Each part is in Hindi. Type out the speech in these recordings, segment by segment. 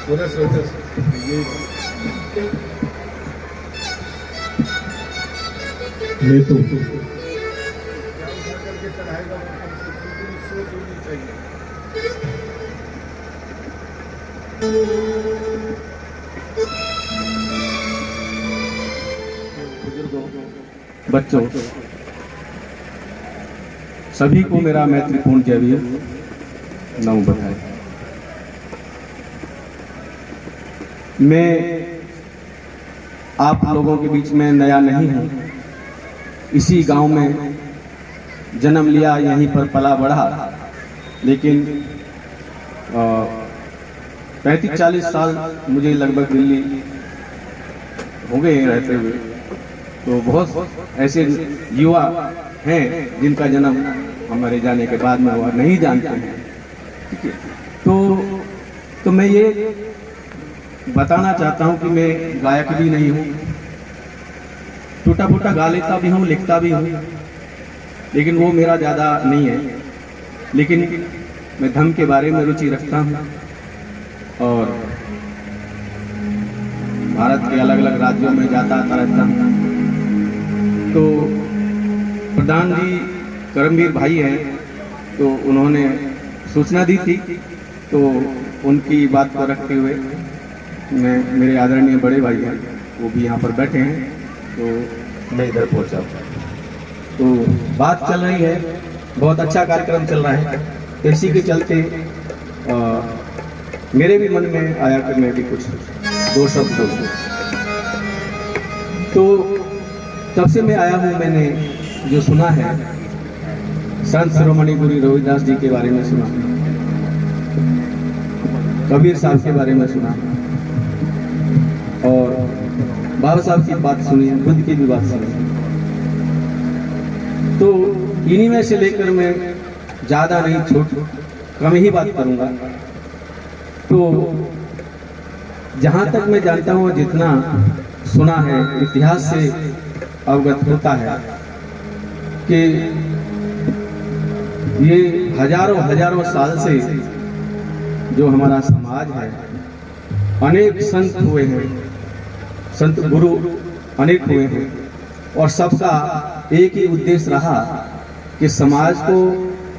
पूरा सोचा ये ले तो करके चढ़ाएगा पूरी सोच होनी चाहिए। बुजुर्गों, बच्चों, सभी को मेरा मैत्रीपूर्ण जय भीम, नमो बुद्धाय। मैं आप लोगों के बीच में नया नहीं हूँ। इसी गांव में जन्म लिया, यहीं पर पला बढ़ा, लेकिन 35-40 साल मुझे लगभग दिल्ली हो गए रहते हुए। तो बहुत ऐसे युवा हैं जिनका जन्म हमारे जाने के बाद में हुआ, नहीं जानते हैं। ठीक है, तो मैं ये बताना चाहता हूँ कि मैं गायक भी नहीं हूँ, टूटा फूटा गा लेता भी हूँ, लिखता भी हूँ, लेकिन वो मेरा ज़्यादा नहीं है। लेकिन मैं धर्म के बारे में रुचि रखता हूँ और भारत के अलग अलग राज्यों में जाता आता रहता हूँ। तो प्रधान जी करमवीर भाई हैं, तो उन्होंने सूचना दी थी, तो उनकी बात को रखते हुए मैं, मेरे आदरणीय बड़े भाई हैं, वो भी यहाँ पर बैठे हैं, तो मैं इधर पहुँचा। तो बात चल रही है, बहुत अच्छा कार्यक्रम चल रहा है, तो इसी के चलते मेरे भी मन में आया कि मैं भी कुछ दो शब्द बोलूं। तो तब से मैं आया हूँ, मैंने जो सुना है संत शिरोमणि गुरु रविदास जी के बारे में सुना, कबीर साहब के बारे में सुना, और बाबा साहब की बात सुनी, बुद्ध की भी बात सुनी। तो इन्हीं में से लेकर मैं ज़्यादा नहीं, कम ही बात करूँगा। तो जहाँ तक मैं जानता हूँ, जितना सुना है, इतिहास से अवगत होता है कि ये हजारों साल से जो हमारा समाज है, अनेक संत हुए हैं, संत गुरु अनेक हुए हैं, और सबका एक ही उद्देश्य रहा कि समाज को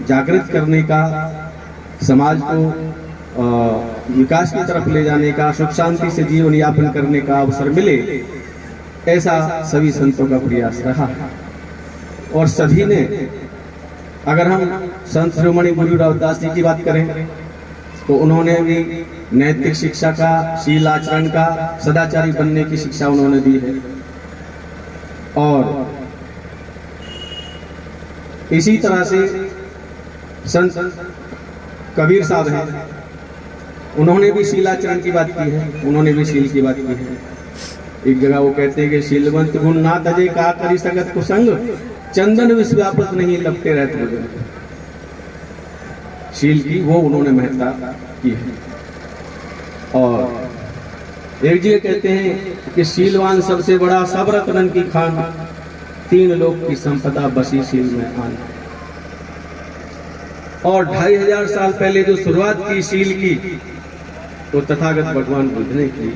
जागृत करने का, समाज को विकास की तरफ ले जाने का, सुख शांति से जीवन यापन करने का अवसर मिले, ऐसा सभी संतों का प्रयास रहा। और सभी ने, अगर हम संत शिरोमणि गुरु रविदास जी की बात करें, तो उन्होंने भी नैतिक शिक्षा का, शील आचरण का, सदाचारी बनने की शिक्षा उन्होंने दी है। और इसी तरह से संत कबीर साहब हैं, उन्होंने भी शीलाचरण की बात की है, उन्होंने भी शील की बात की है। एक जगह वो कहते हैं कि शीलवंत गुण ना तजे का करी सकत कुसंग, चंदन विश्वापत नहीं लपटे रहते हुए। शील की वो उन्होंने महत्ता की है। और एक जगह कहते हैं कि शीलवान सबसे बड़ा, सब रत्नन की खान, तीन लोक की संपदा बसी शील में आन। और 2500 साल पहले जो शुरुआत की शील की, तो तथागत भगवान बुद्ध ने की,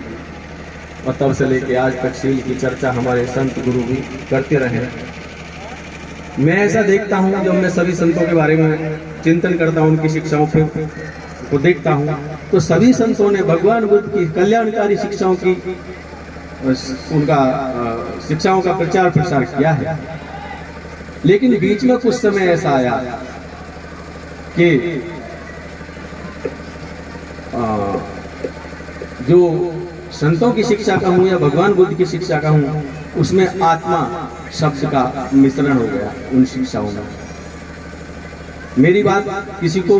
और तब से लेके आज तक शील की चर्चा हमारे संत गुरु भी करते रहे। मैं ऐसा देखता हूँ, जब मैं सभी संतों के बारे में चिंतन करता हूँ, उनकी शिक्षाओं को देखता हूँ, तो सभी संतों ने भगवान बुद्ध की कल्याणकारी शिक्षाओं की, उनका शिक्षाओं का प्रचार प्रसार किया है। लेकिन बीच में कुछ समय ऐसा आया कि जो संतों की शिक्षा का हूँ या भगवान बुद्ध की शिक्षा का हूँ, उसमें आत्मा शब्द का मिश्रण हो गया उन शिक्षाओं में। मेरी बात किसी को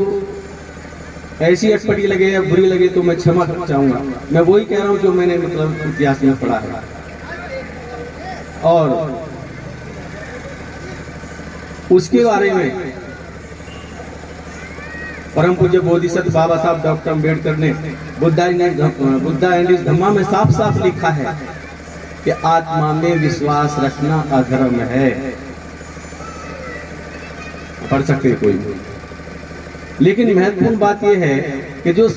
ऐसी अटपटी लगे या बुरी लगे तो मैं क्षमा चाहूंगा। मैं वही कह रहा हूँ जो मैंने मतलब इतिहास में पढ़ा है। और उसके बारे में परम पूज्य बोधिसत्व बाबा साहब डॉक्टर अम्बेडकर ने बुद्धा एंड हिज धम्मा में साफ साफ लिखा है कि आत्मा में विश्वास रखना अधर्म है। पढ़ सकते कोई। लेकिन महत्वपूर्ण बात यह है कि जो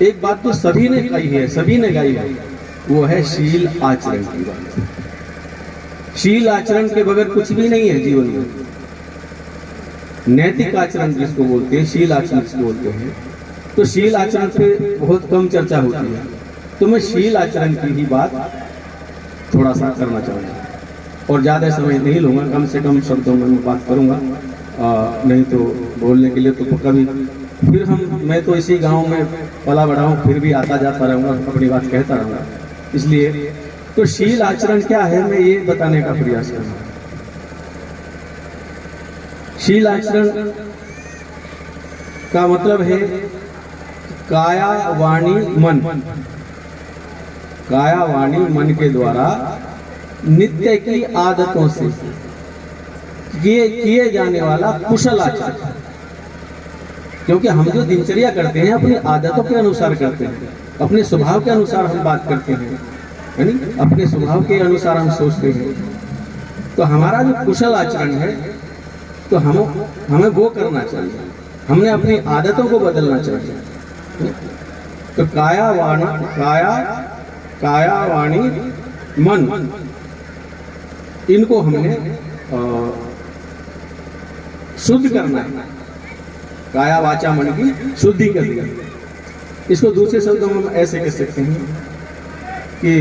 एक बात तो सभी ने कही है, सभी ने गाई है, वो है शील आचरण की बात। शील आचरण के बगैर कुछ भी नहीं है जीवन में। नैतिक आचरण जिसको बोलते हैं, शील आचरण जिसको बोलते हैं, तो शील आचरण पे बहुत कम चर्चा होती है। तो मैं शील आचरण की ही बात थोड़ा सा करना चाहूँगा और ज़्यादा समय नहीं लूँगा, कम से कम शब्दों में मैं बात करूँगा। नहीं तो बोलने के लिए तो कभी फिर मैं तो इसी गांव में पला बड़ा हूँ, फिर भी आता जाता रहूँगा, अपनी बात कहता रहूँगा। इसलिए तो शील आचरण क्या है, मैं ये बताने का प्रयास करूँगा। शील आचरण का मतलब है काया वाणी मन, काया वाणी मन के द्वारा नित्य की आदतों से किए जाने वाला कुशल आचरण। क्योंकि हम जो दिनचर्या करते हैं अपनी आदतों के अनुसार करते हैं, अपने स्वभाव के अनुसार हम बात करते हैं, यानी अपने स्वभाव के अनुसार हम सोचते हैं। तो हमारा जो कुशल आचरण है तो हमें वो करना चाहिए, हमने अपनी आदतों को बदलना चाहिए। तो काया वाणी मन, इनको हमने शुद्ध करना है। काया वाचा मन की शुद्धि करनी है। इसको दूसरे शब्दों में हम ऐसे कह सकते हैं कि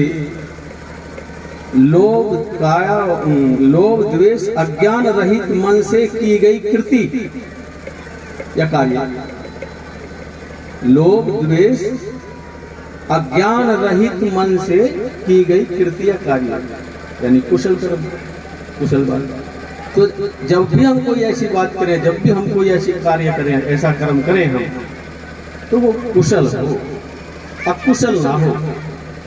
लोभ द्वेष अज्ञान रहित मन से की गई कृति या कार्य। लोभ द्वेष अज्ञान रहित मन से की गई कृति या कार्य, यानी कुशल कर्म, कुशल बात। तो जब भी हम कोई ऐसी बात करें, जब भी हम कोई ऐसी कार्य करें, ऐसा कर्म करें हम, तो वो कुशल हो, अकुशल ना हो।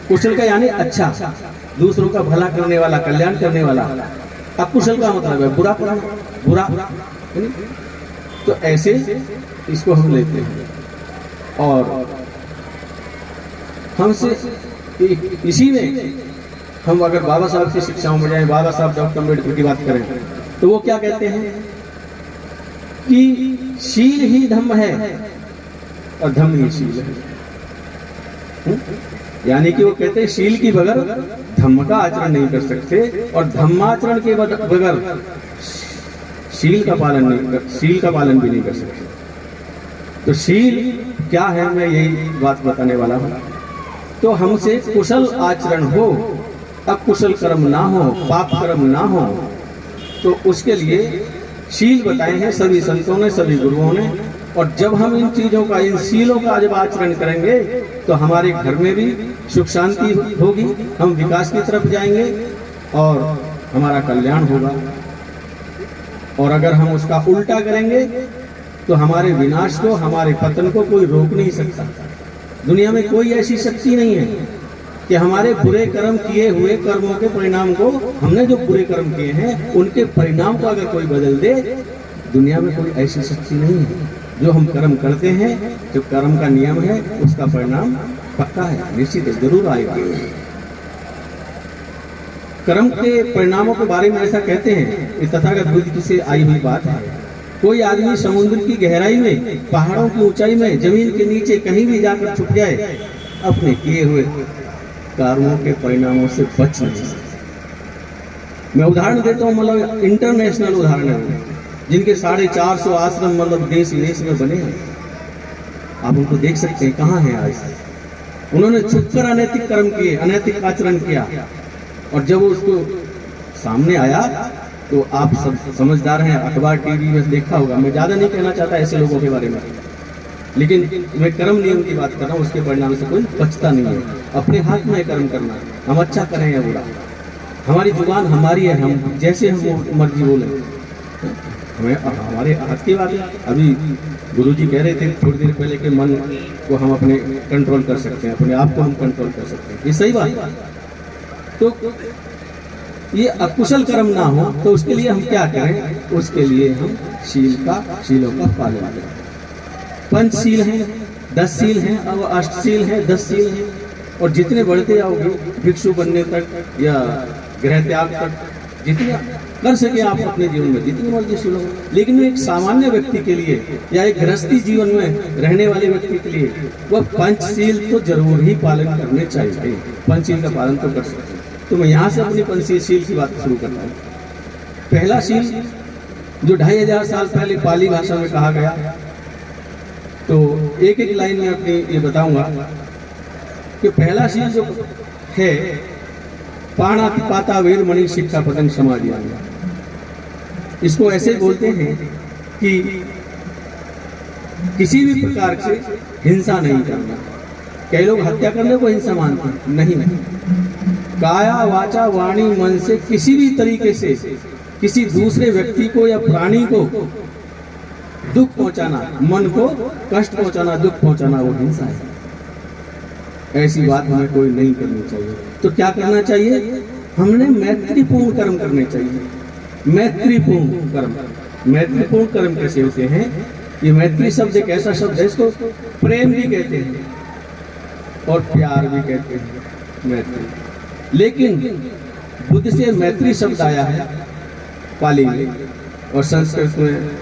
कुशल का यानी अच्छा, दूसरों का भला करने वाला, कल्याण करने वाला। अकुशल का मतलब है बुरा करना, बुरा। तो ऐसे इसको हम लेते हैं। और हमसे इसी में हम अगर बाबा साहब की शिक्षाओं में जाए, बाबा साहब डॉक्टर अम्बेडकर की बात करें, तो वो क्या कहते हैं कि शील ही धम्म है और धम्म ही शील है। यानी कि वो कहते हैं शील की बगैर धम्म का आचरण नहीं कर सकते और धम्माचरण के बगैर शील का पालन भी नहीं कर सकते। तो शील क्या है, मैं यही बात बताने वाला हूँ। तो हमसे कुशल आचरण हो, अकुशल कर्म ना हो, पाप कर्म ना हो, तो उसके लिए शील बताए हैं सभी संतों ने, सभी गुरुओं ने। और जब हम इन चीजों का, इन शीलों का जब आचरण करेंगे तो हमारे घर में भी सुख शांति होगी, हम विकास की तरफ जाएंगे और हमारा कल्याण होगा। और अगर हम उसका उल्टा करेंगे तो हमारे विनाश को, हमारे पतन को कोई रोक नहीं सकता। दुनिया में कोई ऐसी शक्ति नहीं है कि हमारे बुरे कर्म किए हुए कर्मों के परिणाम को, हमने जो बुरे कर्म किए हैं उनके परिणाम को अगर कोई बदल दे, दुनिया में कोई ऐसी शक्ति नहीं है। जो हम कर्म करते हैं, जो कर्म का नियम है, उसका परिणाम पक्का है, निश्चित है, जरूर आएगा। कर्म के परिणामों के बारे में ऐसा कहते हैं, इस तथागत बुद्ध से आई हुई बात है। कोई आदमी समुद्र की गहराई में, पहाड़ों की ऊंचाई में, जमीन के नीचे कहीं भी जाकर छुप जाए, अपने किए हुए कर्मों के परिणामों से बच नहीं सकता। मैं उदाहरण देता हूँ, मतलब इंटरनेशनल उदाहरण है, जिनके 450 आश्रम मतलब देश विदेश में बने हैं। आप उनको देख सकते हैं, कहाँ हैं आज। उन्होंने छुपकर अनैतिक कर्म किए, अनैतिक आचरण किया, और जब उसको सामने आया तो आप सब समझदार हैं, अखबार टीवी में देखा होगा। मैं ज्यादा नहीं कहना चाहता ऐसे लोगों के बारे में, लेकिन मैं कर्म नियम की बात कर रहा हूँ, उसके परिणाम से कोई बचता नहीं है। अपने हाथ में कर्म करना, हम अच्छा करें या बुरा, हमारी जुबान हमारी है, हम जैसे हम मर्जी बोले, हमें हमारे हाथ की बात है। अभी गुरुजी कह रहे थे थोड़ी देर पहले कि मन को हम अपने कंट्रोल कर सकते हैं, अपने आप को हम कंट्रोल कर सकते हैं, ये सही बात है। तो ये अकुशल कर्म ना हो, तो उसके लिए हम क्या करें? उसके लिए हम शीलों का पालन करें। पंचशील हैं, 10 शील हैं, और अष्टशील हैं, 10 शील हैं, और जितने बढ़ते जाओगे भिक्षु बनने तक या गृह त्याग तक, जितने कर सके आप अपने जीवन में जितनी मर्जी सुनो, लेकिन एक सामान्य व्यक्ति के लिए या एक गृहस्थी जीवन में रहने वाले व्यक्ति के लिए वह पंचशील तो जरूर ही पालन करने चाहिए। पंचशील का पालन तो कर सकते हैं। तो मैं यहाँ से अपनी पंचशील की बात शुरू करता हूँ। पहला शील जो 2500 साल पहले पाली भाषा में कहा गया, तो एक एक लाइन में अपनी ये बताऊंगा कि पहला शील जो है पाणातिपाता वीरमणि शिक्षापदं समादियामि। इसको ऐसे बोलते हैं कि किसी भी प्रकार से हिंसा नहीं करना। कई लोग हत्या करने को हिंसा मानते हैं, नहीं नहीं। काया वाचा वाणी मन से किसी भी तरीके से किसी दूसरे व्यक्ति को या प्राणी को दुख पहुंचाना, मन को कष्ट पहुंचाना, दुख पहुंचाना, वो हिंसा है। ऐसी बात हमें कोई नहीं करनी चाहिए। तो क्या करना चाहिए? हमने मैत्रीपूर्ण कर्म करने चाहिए। मैत्रीपूर्ण कर्म, मैत्रीपूर्ण कर्म कैसे होते हैं? ये मैत्री शब्द एक ऐसा शब्द है, इसको प्रेम भी कहते हैं और प्यार भी कहते हैं, मैत्री। लेकिन बुद्ध से मैत्री शब्द आया है पाली में, और संस्कृत में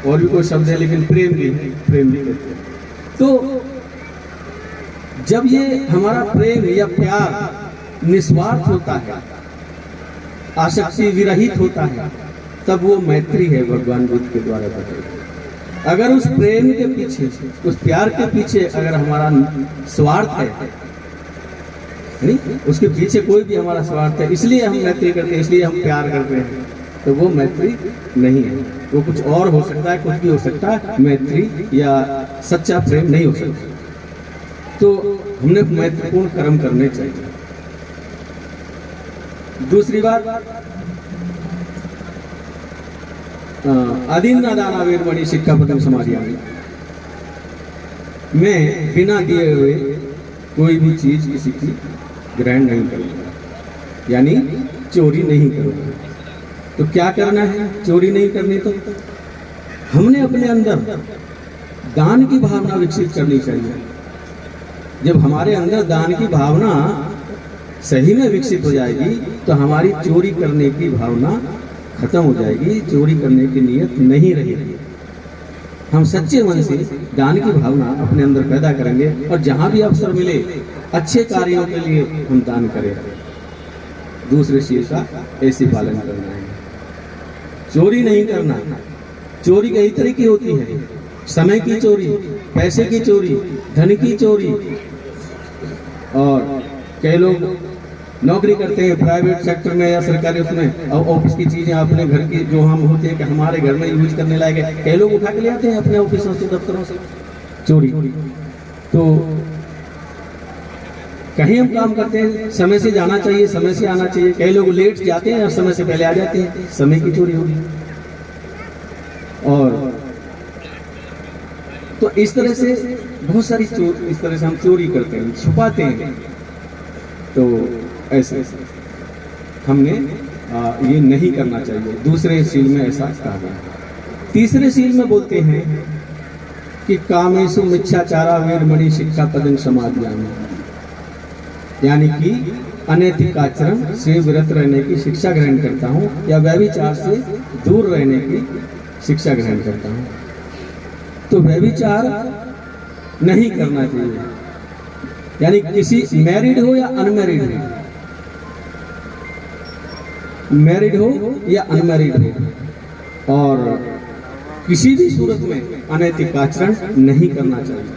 और भी कोई शब्द है, लेकिन प्रेम भी कहते हैं। तो जब ये हमारा प्रेम या प्यार निस्वार्थ होता है, आसक्ति विरहित होता है, तब वो मैत्री है, भगवान बुद्ध के द्वारा बताई। अगर उस प्रेम के पीछे, उस प्यार के पीछे अगर हमारा स्वार्थ है, नहीं, उसके पीछे कोई भी हमारा स्वार्थ है, इसलिए हम मैत्री करते हैं, इसलिए हम प्यार करते हैं, तो वो मैत्री नहीं है। वो कुछ और हो सकता है, कुछ भी हो सकता है, मैत्री या सच्चा प्रेम नहीं हो सकता। तो हमने मैत्रीपूर्ण कर्म करने चाहिए। दूसरी बात, अदीन्ना दाना वीरमणि शिक्षापदं समादियामि। मैं बिना दिए हुए कोई भी चीज किसी की ग्रहण नहीं करूंगा, यानी चोरी नहीं करूंगा। तो क्या करना है चोरी नहीं करनी? तो हमने अपने अंदर दान की भावना विकसित करनी चाहिए। जब हमारे अंदर दान की भावना सही में विकसित हो जाएगी, तो हमारी चोरी करने की भावना खत्म हो जाएगी, चोरी करने की नीयत नहीं रहेगी। हम सच्चे मन से दान की भावना अपने अंदर पैदा करेंगे, और जहां भी अवसर मिले अच्छे कार्यों के लिए हम दान करें। दूसरे शील का ऐसे पालन करना है, चोरी नहीं करना। चोरी कई तरह की होती है, समय की चोरी, पैसे की चोरी, धन की चोरी। और कई लोग नौकरी करते हैं प्राइवेट सेक्टर में या सरकारी उसमें, और ऑफिस की चीजें अपने घर की जो हम होते हैं कि हमारे घर में यूज करने लायक है, कई लोग उठा के ले आते हैं अपने ऑफिसों से, दफ्तरों से, चोरी। तो कहीं हम काम करते हैं, समय से जाना चाहिए, समय से आना चाहिए। कई लोग लेट जाते हैं और समय से पहले आ जाते हैं, समय की चोरी होगी। और तो इस तरह से बहुत सारी इस तरह से हम चोरी करते हैं, छुपाते हैं। तो ऐसे हमने ये नहीं करना चाहिए। दूसरे शील में ऐसा कहा गया। तीसरे शील में बोलते हैं कि कामेषु मिच्छाचारा वीरमणि शिक्षापदं समादियामि, यानी कि अनैतिक आचरण से विरत रहने की शिक्षा ग्रहण करता हूँ, या व्यभिचार से दूर रहने की शिक्षा ग्रहण करता हूँ। तो व्यभिचार नहीं करना चाहिए, यानी किसी मैरिड हो या अनमैरिड हो, मैरिड हो या अनमैरिड हो, और किसी भी सूरत में अनैतिक आचरण नहीं करना चाहिए।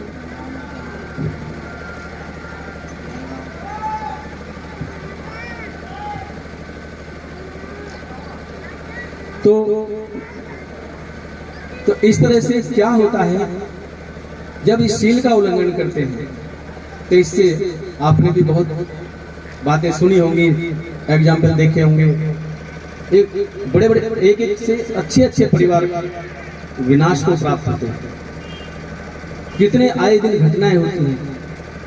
तो इस तरह से क्या होता है, जब इस शील का उल्लंघन करते हैं, तो इससे आपने भी बहुत बातें सुनी होंगी, एग्जाम्पल देखे होंगे। एक बड़े बड़े एक से अच्छे परिवार का विनाश को प्राप्त होते हैं। कितने आए दिन घटनाएं होती हैं।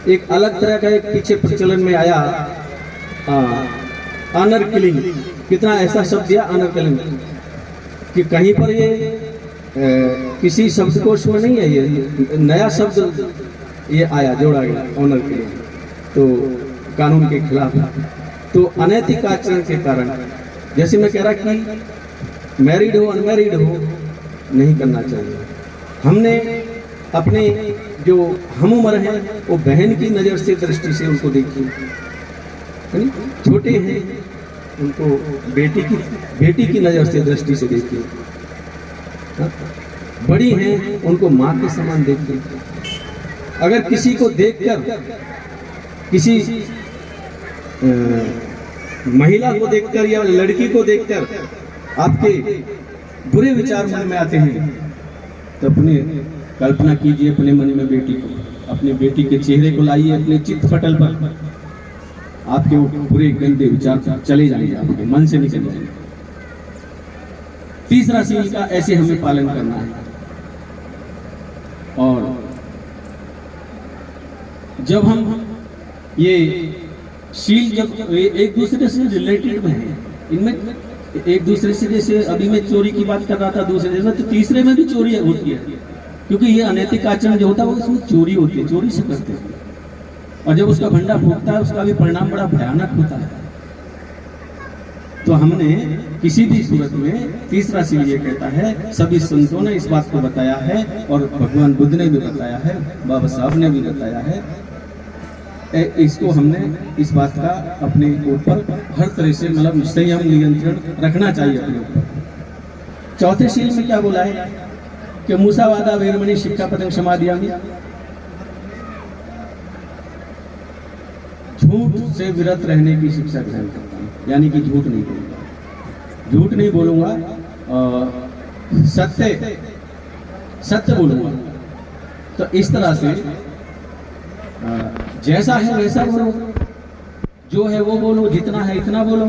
एक अलग तरह का एक पीछे प्रचलन में आया ऑनर किलिंग। कितना ऐसा शब्द दिया ऑनर किलिंग, कि कहीं पर ये किसी शब्दकोश में नहीं है, ये नया शब्द ये आया, जोड़ा गया ऑनर किलिंग। तो कानून के खिलाफ। तो अनैतिक आचरण के कारण जैसे मैं कह रहा कि मैरिड हो अनमैरिड हो नहीं करना चाहिए। हमने अपने जो हम उम्र हैं वो बहन की नज़र से दृष्टि से उनको देखिए, है ना? छोटे हैं उनको बेटी की नज़र से दृष्टि से देखिए, बड़ी हैं उनको माँ के समान देखिए। अगर किसी को देखकर, किसी महिला को देखकर या लड़की को देखकर आपके बुरे विचार मन में आते हैं तो अपने कल्पना कीजिए अपने मन में बेटी को, अपनी बेटी के चेहरे को लाइए अपने चित्त पटल पर, आपके वो बुरे गंदे विचार चले जाएंगे, आपके मन से निकल जाएंगे। तीसरा शील का ऐसे हमें पालन करना है। और जब हम ये शील जब एक दूसरे से रिलेटेड में है, इनमें एक दूसरे से, जैसे अभी मैं चोरी की बात कर रहा था दूसरे जैसे, तो तीसरे में भी चोरी होती है, क्योंकि ये अनैतिक आचरण जो होता है वो इसमें चोरी होती है, चोरी से करते हैं। और जब उसका भंडा फूटता है उसका भी परिणाम बड़ा भयानक होता है। तो हमने किसी भी सूरत में तीसरा शील ये कहता है, सभी संतों ने इस बात को बताया है और भगवान बुद्ध ने भी बताया है, बाबा साहब ने भी बताया है, इसको हमने इस बात का अपने ऊपर हर तरह से मतलब संयम नियंत्रण रखना चाहिए अपने ऊपर। चौथे शील में क्या बोला है कि मुसावादा वेरमणि शिक्षापदं समादियामि, झूठ से विरत रहने की शिक्षा ग्रहण करता हूँ, यानी कि झूठ नहीं बोलूंगा, झूठ नहीं बोलूंगा, सत्य बोलूंगा। तो इस तरह से जैसा है वैसा बोलो, जो है वो बोलो, जितना है इतना बोलो,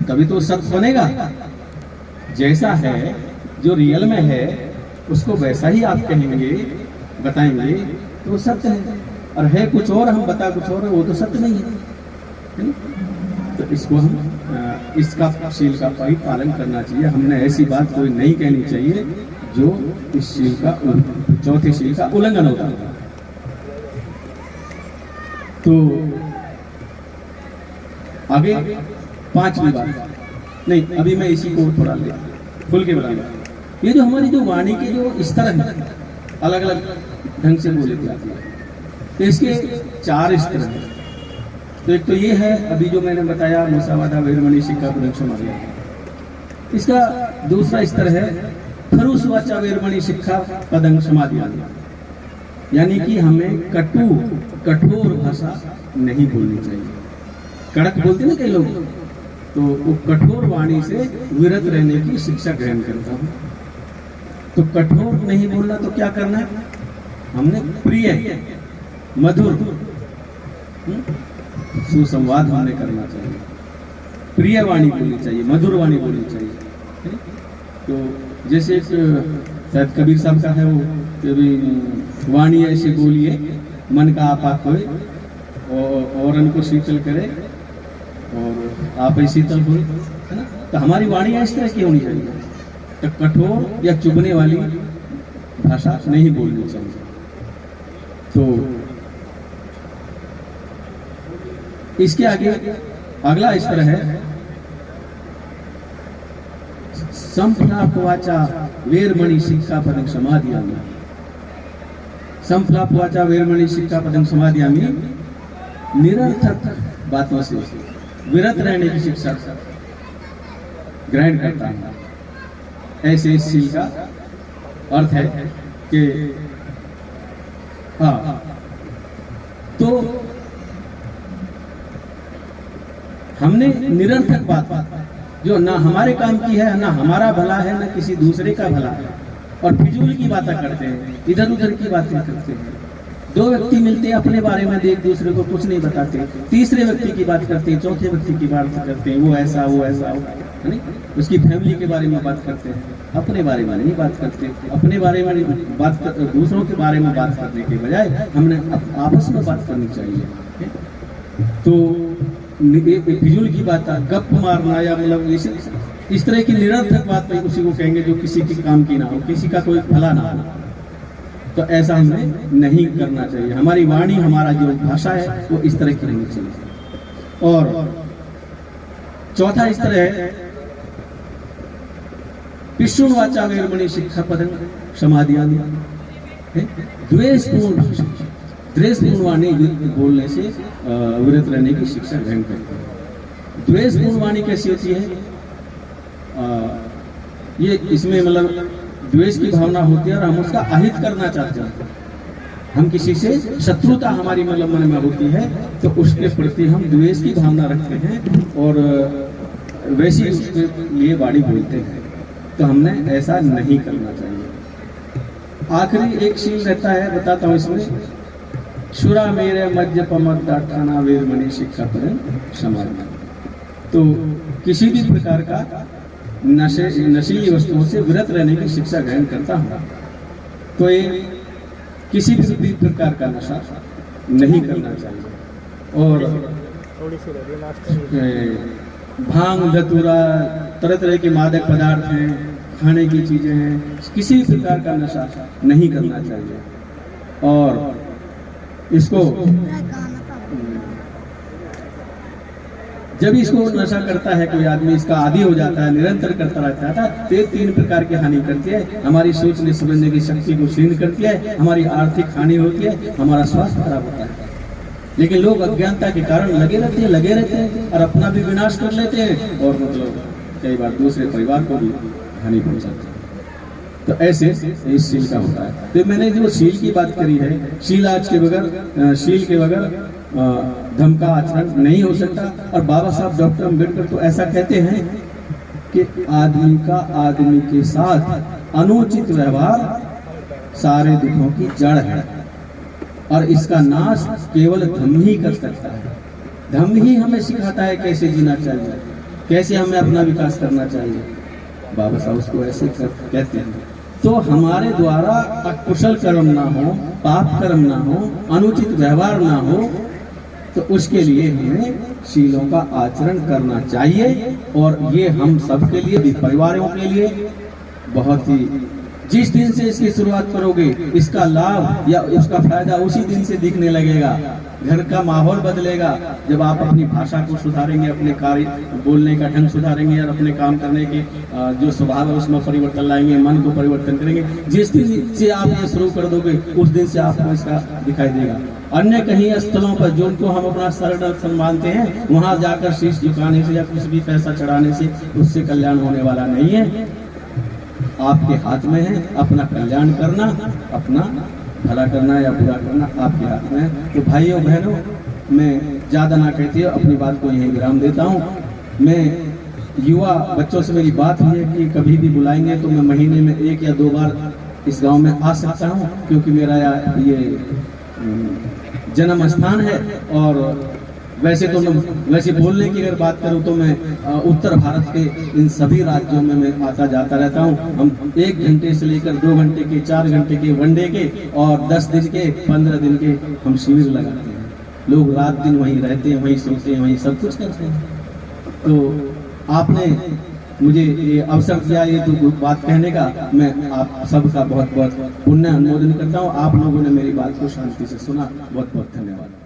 तभी तो सत्य बनेगा। जैसा है जो रियल में है उसको वैसा ही आप कहेंगे, बताएंगे तो सत्य है, और है कुछ और हम बता कुछ और है, वो तो सत्य नहीं है। तो इसको हम इसका शील का पालन करना चाहिए। हमने ऐसी बात कोई नहीं कहनी चाहिए जो इस शील का, चौथे शील का उल्लंघन होता है। तो आगे पांचवी बात, नहीं अभी मैं इसी को थोड़ा ले खुल के बताऊंगा। ये जो हमारी जो वाणी के जो स्तर है अलग अलग ढंग से बोले जाती है, तो इसके 4 स्तर हैं। तो एक तो ये है अभी जो मैंने बताया, मुसावादा वेरमणि शिक्षापदं समादियामि। इसका दूसरा स्तर है खरुष वाचा वेरमणि शिक्षापदं समादियामि, यानी कि हमें कठोर भाषा नहीं बोलनी चाहिए। कड़क बोलते ना कई लोग, तो वो कठोर वाणी से विरत रहने की शिक्षा ग्रहण करता हूँ। तो कठोर नहीं बोलना तो क्या करना है, हमने प्रिय मधुर सुसंवाद हमने करना चाहिए, प्रिय वाणी बोलनी चाहिए, मधुर वाणी बोलनी चाहिए। तो जैसे एक शायद कबीर साहब का है वो, वाणी ऐसे बोलिए मन का आपा खोए और उनको शीतल करे और आप ही शीतल हुए, है ना। तो हमारी वाणी इस तरह की होनी चाहिए, तो कठोर या चुभने वाली भाषा नहीं बोलनी चाहिए। तो इसके आगे अगला स्तर है संप्लाप वाचा वेरमणि शिक्षापदं समादियामि। संप्लाप वाचा वेरमणि शिक्षापदं समादियामि, निरर्थक बातों से विरत रहने की शिक्षा ग्रहण करता हूं। ऐसे इस शील का अर्थ है कि हाँ, तो हमने निरर्थक बात जो ना हमारे काम की है, ना हमारा भला है, ना किसी दूसरे का भला है, और फिजूल की बातें करते हैं, इधर उधर की बातें करते हैं। 2 व्यक्ति मिलते हैं, अपने बारे में एक दूसरे को कुछ नहीं बताते, तीसरे व्यक्ति की बात करते हैं, चौथे व्यक्ति की बात करते हैं, वो ऐसा है नहीं, उसकी फैमिली के बारे में बात करते हैं, अपने बारे में नहीं बात करते। अपने बारे में बात कर, दूसरों के बारे में बात करने के बजाय हमने आपस में बात करनी चाहिए। तो फिजूल की बात, गप मारना या मतलब इस तरह की निरर्थक बात पे उसी को कहेंगे जो किसी के काम की ना हो, किसी का कोई भला ना हो। तो ऐसा हमें नहीं करना चाहिए। हमारी वाणी, हमारा जो भाषा है वो इस तरह की रहनी चाहिए। और चौथा स्तर है पिशुन वाचा वेरमणि शिक्षापदं समाधियानि। द्वेषपूर्ण वाणी बोलने से विरत रहने की शिक्षा ग्रहण करते हैं। द्वेषपूर्ण वाणी कैसी होती है? ये इसमें मतलब द्वेष की भावना होती है और हम उसका अहित करना चाहते हैं। हम किसी से शत्रुता हमारी मतलब मन में होती है तो उसके प्रति हम द्वेष की भावना रखते हैं और वैसी उसके लिए वाणी बोलते हैं। तो हमने ऐसा नहीं करना चाहिए। आखिरी एक शील रहता है, बताता हूँ इसमें, शुरा मेरे मध्य पमक दाठाना वेरमणि शिक्षापदं समाधियानि। तो किसी भी प्रकार का नशीली वस्तुओं से विरत रहने की शिक्षा ग्रहण करता हूँ। तो ये किसी भी प्रकार का नशा नहीं करना चाहिए। और भांग, धतूरा, तरह तरह के मादक पदार्थ हैं, खाने की चीजें हैं, किसी भी प्रकार का नशा नहीं करना चाहिए। और इसको जब इसको नशा करता है कोई आदमी, इसका आदी हो जाता है, निरंतर करता रहता है, तो 3 प्रकार की हानि करती है। हमारी सोचने समझने की शक्ति को क्षीण करती है, हमारी आर्थिक हानि होती है, हमारा स्वास्थ्य खराब होता है। लेकिन लोग अज्ञानता के कारण लगे रहते हैं और अपना भी विनाश कर लेते हैं और मतलब कई बार दूसरे परिवार को भी हानि पहुंचाते हैं। तो ऐसे इस शील का होता है। तो मैंने जो शील की बात करी है, शील के बगैर धर्म का आचरण नहीं हो सकता। और बाबा साहब डॉक्टर अम्बेडकर तो ऐसा कहते हैं कि आदमी का आदमी के साथ अनुचित व्यवहार सारे दुखों की जड़ है और इसका नाश केवल धम्म ही कर सकता है। धम्म ही हमें सिखाता है कैसे जीना चाहिए, कैसे हमें अपना विकास करना चाहिए। बाबा साहब उसको ऐसे कहते हैं। तो हमारे द्वारा अकुशल कर्म ना हो, पाप कर्म ना हो, अनुचित व्यवहार ना हो, तो उसके लिए हमें शीलों का आचरण करना चाहिए। और ये हम सबके लिए भी, परिवारों के लिए बहुत ही, जिस दिन से इसकी शुरुआत करोगे इसका लाभ या उसका फायदा उसी दिन से दिखने लगेगा। घर का माहौल बदलेगा जब आप अपनी भाषा को सुधारेंगे, अपने कार्य बोलने का ढंग सुधारेंगे और अपने काम करने के जो स्वभाव है उसमें परिवर्तन लाएंगे, मन को परिवर्तन करेंगे। जिस दिन से आप ये शुरू कर दोगे उस दिन से आपको इसका दिखाई देगा। अन्य कहीं स्थलों पर जो उनको हम अपना सर्वदर्शन मानते हैं, वहां जाकर शीश झुकाने से या कुछ भी पैसा चढ़ाने से उससे कल्याण होने वाला नहीं है। आपके हाथ में है अपना कल्याण करना, अपना भला करना या बुरा करना आपके हाथ में है। तो भाइयों बहनों, मैं ज़्यादा ना कहती हूँ, अपनी बात को यहीं विराम देता हूँ। मैं युवा बच्चों से मेरी बात हुई है कि कभी भी बुलाएंगे तो मैं महीने में 1 या 2 बार इस गांव में आ सकता हूँ, क्योंकि मेरा ये जन्म स्थान है। और वैसे तो मैं वैसे बोलने की अगर बात करूं तो मैं उत्तर भारत के इन सभी राज्यों में मैं आता जाता रहता हूं। हम 1 घंटे से लेकर 2 घंटे के, 4 घंटे के, वनडे के और 10 दिन के, 15 दिन के हम शिविर लगाते हैं। लोग रात दिन वहीं रहते हैं, वहीं सोते हैं, वहीं सब कुछ करते हैं। तो आपने मुझे ये अवसर दिया ये तो बात कहने का, मैं आप सबका बहुत बहुत पुण्य अनुमोदन करता हूँ। आप लोगों ने मेरी बात को शांति से सुना, बहुत बहुत धन्यवाद।